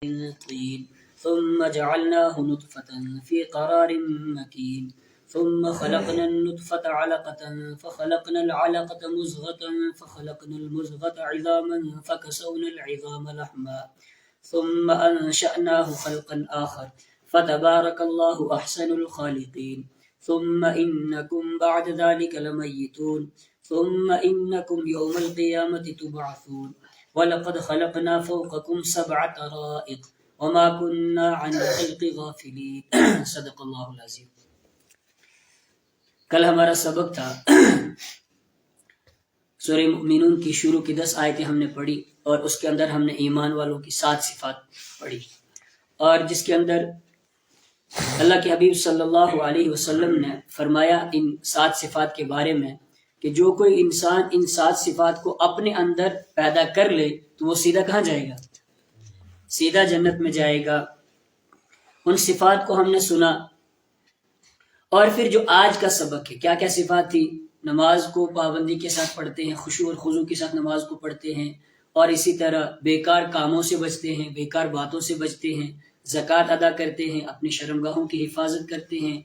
طين ثم جعلناه نطفة في قرار مكين ثم خلقنا النطفة علقة فخلقنا العلقة مزغة فخلقنا المزغة عظاما فكسونا العظام لحما ثم أنشأناه خلقا آخر فتبارك الله أحسن الخالقين ثم إنكم بعد ذلك لميتون ثم إنكم يوم القيامة تبعثون وَلَقَدْ خَلَقْنَا فَوْقَكُمْ سَبْعَ طَرَائِقَ وَمَا كُنَّا عَنِ الْخَلْقِ غَافِلِينَ صدق اللہ العظیم۔ کل ہمارا سبق تھا سورہ مومنون کی شروع کی 10 آیتیں ہم نے پڑھی اور اس کے اندر ہم نے ایمان والوں کی 7 صفات پڑھی، اور جس کے اندر اللہ کے حبیب صلی اللہ علیہ وسلم نے فرمایا ان 7 صفات کے بارے میں کہ جو کوئی انسان ان 7 صفات کو اپنے اندر پیدا کر لے تو وہ سیدھا کہاں جائے گا؟ سیدھا جنت میں جائے گا۔ ان صفات کو ہم نے سنا، اور پھر جو آج کا سبق ہے کیا کیا صفات تھی؟ نماز کو پابندی کے ساتھ پڑھتے ہیں، خشوع اور خضوع کے ساتھ نماز کو پڑھتے ہیں، اور اسی طرح بیکار کاموں سے بچتے ہیں، بیکار باتوں سے بچتے ہیں، زکوٰۃ ادا کرتے ہیں، اپنی شرمگاہوں کی حفاظت کرتے ہیں،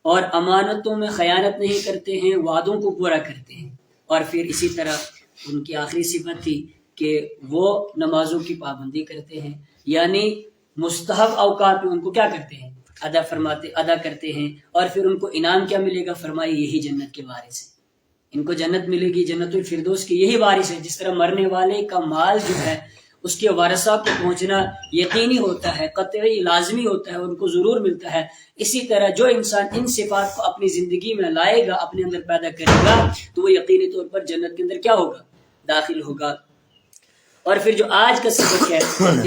اور امانتوں میں خیانت نہیں کرتے ہیں، وعدوں کو پورا کرتے ہیں، اور پھر اسی طرح ان کی آخری صفت تھی کہ وہ نمازوں کی پابندی کرتے ہیں، یعنی مستحب اوقات میں ان کو کیا کرتے ہیں؟ ادا کرتے ہیں، اور پھر ان کو انعام کیا ملے گا؟ فرمائے یہی جنت کے وارث ہے، ان کو جنت ملے گی، جنت الفردوس کی یہی وارث ہے۔ جس طرح مرنے والے کا مال جو ہے اس کے ورثہ کو پہنچنا یقینی ہوتا ہے، قطعی لازمی ہوتا ہے، ان کو ضرور ملتا ہے، اسی طرح جو انسان ان صفات کو اپنی زندگی میں لائے گا، اپنے اندر پیدا کرے گا، تو وہ یقینی طور پر جنت کے اندر کیا ہوگا؟ داخل ہوگا۔ اور پھر جو آج کا سبق ہے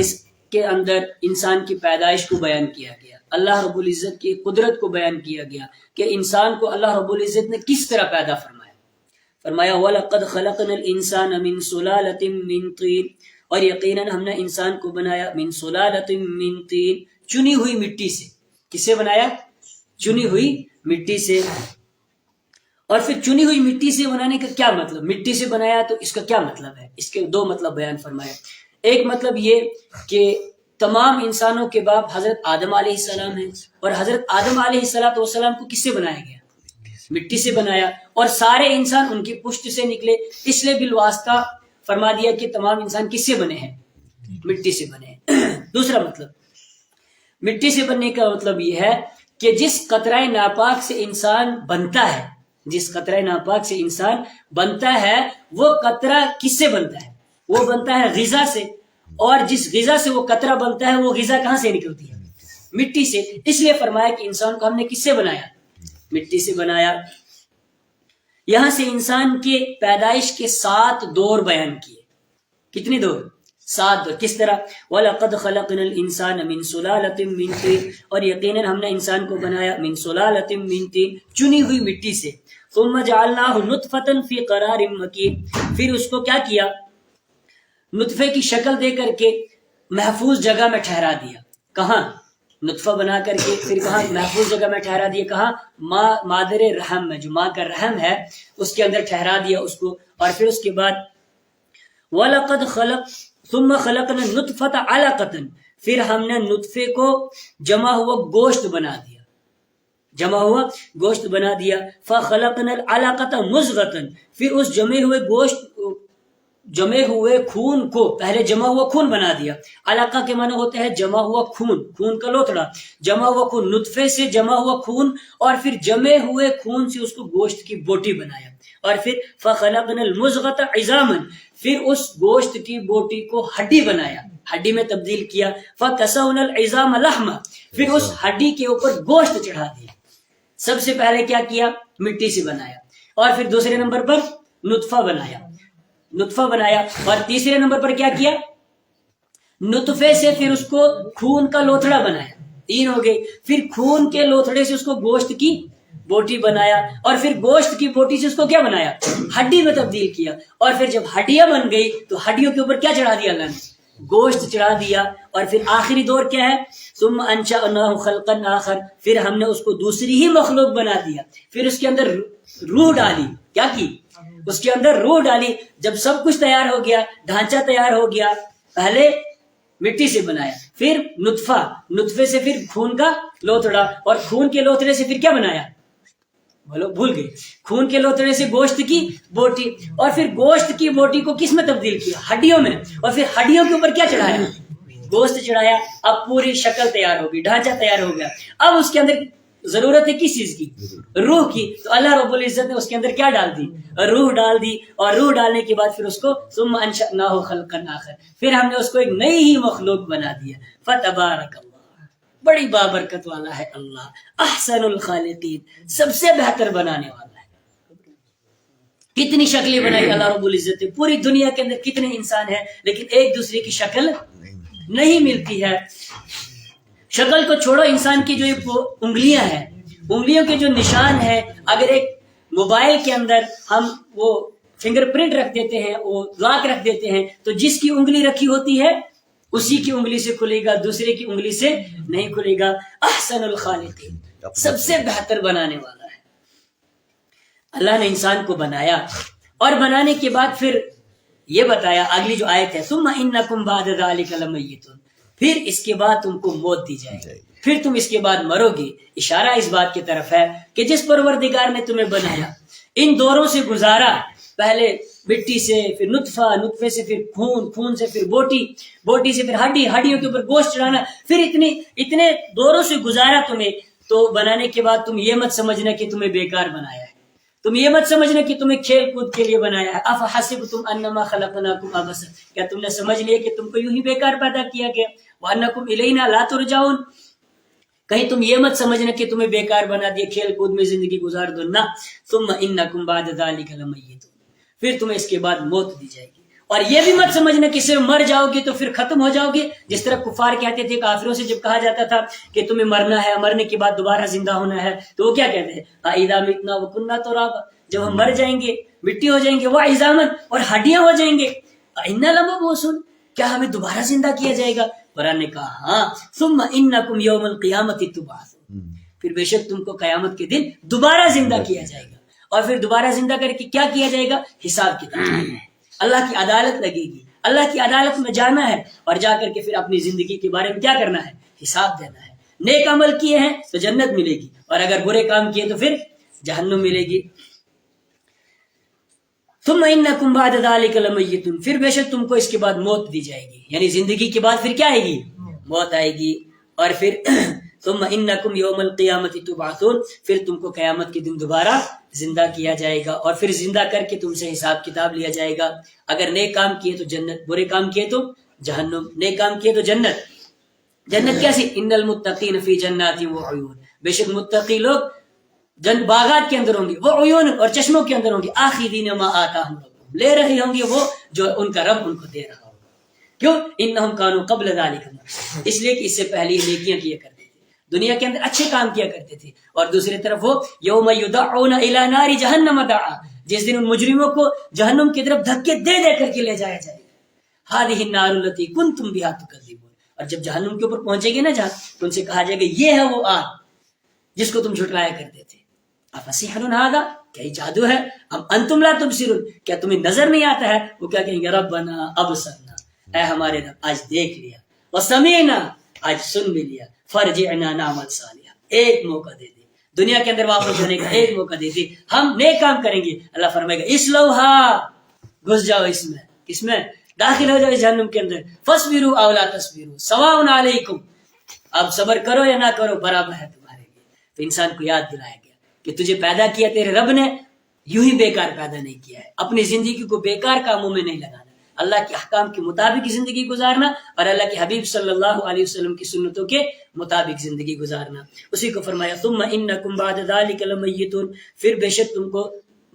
اس کے اندر انسان کی پیدائش کو بیان کیا گیا، اللہ رب العزت کی قدرت کو بیان کیا گیا کہ انسان کو اللہ رب العزت نے کس طرح پیدا فرمایا وَلَقَدْ خَلَقْنَا الْإِنسَانَ مِنْ سُلَالَةٍ مِّن طِينٍ، اور یقیناً ہم نے انسان کو بنایا من سلالۃ من طین، چنی ہوئی مٹی سے۔ کس سے بنایا؟ چنی ہوئی مٹی سے۔ اور پھر چنی ہوئی مٹی سے بنانے کا کیا مطلب؟ مٹی سے بنایا تو اس کا کیا مطلب ہے؟ اس کے 2 مطلب بیان فرمایا۔ ایک مطلب یہ کہ تمام انسانوں کے باپ حضرت آدم علیہ السلام ہیں، اور حضرت آدم علیہ السلام کو کس سے بنایا گیا؟ مٹی سے بنایا، اور سارے انسان ان کی پشت سے نکلے، اس لیے بالواسطہ فرما دیا کہ تمام انسان کس سے بنے ہیں؟ مٹی سے بنے ہیں۔ دوسرا مطلب مٹی سے بننے کا مطلب یہ ہے کہ جس قطرہ ناپاک سے انسان بنتا ہے، جس قطرہ ناپاک سے انسان بنتا ہے، وہ قطرہ کس سے بنتا ہے؟ وہ بنتا ہے غذا سے، اور جس غذا سے وہ قطرہ بنتا ہے وہ غذا کہاں سے نکلتی ہے؟ مٹی سے۔ اس لیے فرمایا کہ انسان کو ہم نے کس سے بنایا؟ مٹی سے بنایا۔ یہاں سے انسان کے پیدائش کے 7 دور بیان کیے۔ کتنی دور؟ 7 دور۔ کس طرح؟ وَلَقَدْ خَلَقْنَا الْإِنسَانَ مِنْ سُلَالَةٍ مِّن طِينٍ، اور یقیناً ہم نے انسان کو بنایا من سلالۃ من طین، چنی ہوئی مٹی سے۔ ثُمَّ جَعَلْنَاهُ نُطْفَةً فِي قَرَارٍ مَّكِينٍ، پھر اس کو کیا کیا؟ نطفے کی شکل دے کر کے محفوظ جگہ میں ٹھہرا دیا۔ کہاں؟ نطفہ بنا کر کے پھر کہاں؟ محفوظ جگہ میں ٹھہرا دیا۔ کہاں؟ مادر رحم میں، جو ماں کا رحم ہے اس کے اندر ٹھہرا دیا اس کو۔ اور پھر اس کے بعد وَلَقَدْ ثُمَّ خَلَقْنَا النُّطْفَةَ عَلَقَةً، پھر ہم نے نطفے کو جمع ہوا گوشت بنا دیا، جمع ہوا گوشت بنا دیا۔ فَخَلَقْنَا الْعَلَقَةَ مُضْغَةً، پھر اس جمے ہوئے خون کو، پہلے جمع ہوا خون بنا دیا۔ علقہ کے معنی ہوتا ہے جمع ہوا خون، خون کا لوتھڑا، جمع ہوا خون، نطفے سے جمع ہوا خون، اور پھر جمے ہوئے خون سے اس کو گوشت کی بوٹی بنایا۔ اور پھر فَخَلَقْنَا الْمُضْغَةَ عِظَامًا، پھر اس گوشت کی بوٹی کو ہڈی بنایا، ہڈی میں تبدیل کیا۔ فَكَسَوْنَا الْعِظَامَ لَحْمًا، پھر اس ہڈی کے اوپر گوشت چڑھا دیا۔ سب سے پہلے کیا کیا؟ مٹی سے بنایا، اور پھر دوسرے نمبر پر نطفہ بنایا، اور تیسرے نمبر پر کیا کیا؟ نطفے سے پھر اس کو خون کا لوتھڑا بنایا، 3 ہو گئے۔ پھر خون کے لوتھڑے سے اس کو گوشت کی بوٹی بنایا، اور پھر گوشت کی بوٹی سے اس کو کیا بنایا؟ ہڈی میں تبدیل کیا۔ اور پھر جب ہڈیاں بن گئی تو ہڈیوں کے اوپر کیا چڑھا دیا اللہ نے؟ گوشت چڑھا دیا۔ اور پھر آخری دور کیا ہے؟ ثم انشأناه خلقا آخر، پھر ہم نے اس کو دوسری ہی مخلوق بنا دیا، پھر اس کے اندر روح ڈالی۔ کیا کی؟ اس کے اندر روح ڈالی۔ جب سب کچھ تیار ہو گیا، ڈھانچہ تیار ہو گیا، پہلے مٹی سے بنایا، پھر نطفہ، نطفے سے پھر خون کا لوتھڑا، اور خون کے لوتھڑے سے پھر کیا بنایا؟ بولو، بھول گئے، خون کے لوتھڑے سے گوشت کی بوٹی، اور پھر گوشت کی بوٹی کو کس میں تبدیل کیا؟ ہڈیوں میں، اور پھر ہڈیوں کے اوپر کیا چڑھایا؟ گوشت چڑھایا۔ اب پوری شکل تیار ہوگی، ڈھانچہ تیار ہو گیا۔ اب اس کے اندر ضرورت ہے کس چیز کی؟ روح کی۔ تو اللہ رب العزت نے اس کے اندر کیا ڈال دی؟ روح ڈال دی، اور روح ڈالنے کے بعد پھر اس کو ثم انشأناه خلقا آخر، پھر ہم نے اس کو ایک نئی ہی مخلوق بنا دیا۔ فتبارک اللہ، بڑی بابرکت والا ہے اللہ، احسن الخالقین، سب سے بہتر بنانے والا ہے۔ کتنی شکلیں بنائی اللہ رب العزت نے، پوری دنیا کے اندر کتنے انسان ہیں لیکن ایک دوسرے کی شکل نہیں ملتی ہے۔ شکل کو چھوڑو، انسان کی جو انگلیاں ہیں، انگلیوں کے جو نشان ہیں، اگر ایک موبائل کے اندر ہم وہ فنگر پرنٹ رکھ دیتے ہیں، وہ لاک رکھ دیتے ہیں، تو جس کی انگلی رکھی ہوتی ہے اسی کی انگلی سے کھلے گا، دوسرے کی انگلی سے نہیں کھلے گا۔ احسن الخالقین، سب سے بہتر بنانے والا ہے۔ اللہ نے انسان کو بنایا، اور بنانے کے بعد پھر یہ بتایا، اگلی جو آیت ہے ثم انکم بعد ذلک لمیتون، پھر اس کے بعد تم کو موت دی جائے گی، پھر تم اس کے بعد مرو گے۔ اشارہ اس بات کی طرف ہے کہ جس پروردگار نے تمہیں بنایا، ان دوروں سے گزارا، پہلے مٹی سے، پھر نطفہ، نطفے سے پھر خون، خون سے پھر بوٹی، بوٹی سے پھر ہڈی، ہڈیوں کے اوپر گوشت چڑھانا، پھر اتنے دوروں سے گزارا تمہیں، تو بنانے کے بعد تم یہ مت سمجھنا کہ تمہیں بیکار بنایا ہے، تم یہ مت سمجھنا کہ تمہیں کھیل کود کے لیے بنایا ہے۔ افحسبتم انما خلقناکم عبثا، کیا تم نے سمجھ لیا کہ تم کو یوں ہی بیکار پیدا کیا گیا؟ وانکم الینا لا ترجعون، کہیں تم یہ مت سمجھنا کہ تمہیں بیکار بنا دیا، کھیل کود میں زندگی گزار دو، نہ۔ ثم انکم بعد ذلک لمیتون، پھر تمہیں اس کے بعد موت دی جائے گی، اور یہ بھی مت سمجھنا کہ صرف مر جاؤ گے تو پھر ختم ہو جاؤ گے، جس طرح کفار کہتے تھے، کافروں سے جب کہا جاتا تھا کہ تمہیں مرنا ہے، مرنے کے بعد دوبارہ زندہ ہونا ہے، تو وہ کیا کہتے ہیں؟ اذا متنا وکنا ترابا، جب ہم مر جائیں گے، مٹی ہو جائیں گے، وہ عظاما، اور ہڈیاں ہو جائیں گے، انا لمبعوثون، کیا ہمیں دوبارہ زندہ کیا جائے گا؟ قرآن نے کہا ہاں، ثم انکم یوم القیامت تبعثون، پھر بے شک تم کو قیامت کے دن دوبارہ زندہ کیا جائے گا، اور پھر دوبارہ زندہ کر کے کیا کیا جائے گا؟ حساب کتاب، اللہ کی عدالت لگے گی، اللہ کی عدالت میں جانا ہے، اور جا کر کے پھر اپنی زندگی کے بارے میں کیا کرنا ہے؟ حساب دینا ہے۔ نیک عمل کیے ہیں تو جنت ملے گی، اور اگر برے کام کیے تو پھر جہنم ملے گی۔ ثم انکم بعد ذلک لمیتون، پھر بے شک تم کو اس کے بعد موت دی جائے گی، یعنی زندگی کے بعد پھر کیا آئے گی؟ موت آئے گی، اور پھر ثم انکم یوم القیامت تبعثون، پھر تم کو قیامت کے دن دوبارہ زندہ کیا جائے گا، اور پھر زندہ کر کے تم سے حساب کتاب لیا جائے گا۔ اگر نیک کام کیے تو جنت، برے کام کیے تو جہنم، نیک کام کیے تو جنت۔ جنت کیسی؟ ان المتقین فی جنات وعیون، بے شک متقی لوگ باغات کے اندر ہوں گے، وہ عیون، اور چشموں کے اندر ہوں گے، آخذین ما آتاہم ربہم، لے رہے ہوں گے وہ جو ان کا رب ان کو دے رہا ہوگا۔ کیوں؟ انہم کانوا قبل ذلک، اس لیے کہ اس سے پہلے نیکیاں کیا کرتے تھے، دنیا کے اندر اچھے کام کیا کرتے تھے، اور دوسری طرف وہ یوم یدعون الی نار جہنم دعا، جس دن ان مجرموں کو جہنم کی طرف دھکے دے دے کر کے لے جایا جائے گا۔ هذه النار التي كنتم بها تكذبون، اور جب جہنم کے اوپر پہنچے گے نا جہاں، تو ان سے کہا جائے گا یہ ہے وہ آگ جس کو تم جھٹلایا کرتے تھے۔ افسحر هذا، کیا یہ جادو ہے؟ ام انتم لا تبصرون، کیا تمہیں نظر نہیں آتا ہے؟ وہ کیا کہیں گے؟ ربنا ابصرنا، اے ہمارے رب آج دیکھ لیا، وسمعنا، آج سن بھی لیا، فرجعنا نعمل صالحا، ایک موقع دے دے، دنیا کے اندر واپس جانے کا ایک موقع دے دے، ہم نیک کام کریں گے۔ اللہ فرمائے گا اسلوہا، گھس جاؤ اس میں، کس میں؟ داخل ہو جاؤ اس جہنم کے اندر، فاصبروا او لا تصبروا سواء علیکم، اب صبر کرو یا نہ کرو برابر ہے تمہارے لیے۔ تو انسان کو یاد دلایا گیا کہ تجھے پیدا کیا تیرے رب نے، یوں ہی بیکار پیدا نہیں کیا ہے، اپنی زندگی کو بیکار کاموں میں نہیں لگانا، اللہ کے احکام کے مطابق زندگی گزارنا، اور اللہ کے حبیب صلی اللہ علیہ وسلم کی سنتوں کے مطابق زندگی گزارنا۔ اسی کو فرمایا ثم انکم بعد ذلک لمیتون، پھر بے شک تم کو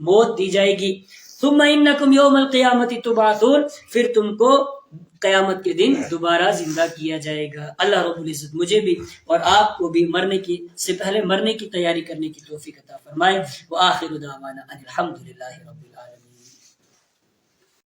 موت دی جائے گی۔ ثم انکم یوم القیامت تبعثون، پھر تم کو قیامت کے دن دوبارہ زندہ کیا جائے گا۔ اللہ رب العزت مجھے بھی اور آپ کو بھی مرنے کی سے پہلے مرنے کی تیاری کرنے کی توفیق عطا فرمائے۔ وآخر دعوانا ان الحمد للہ رب العالمین۔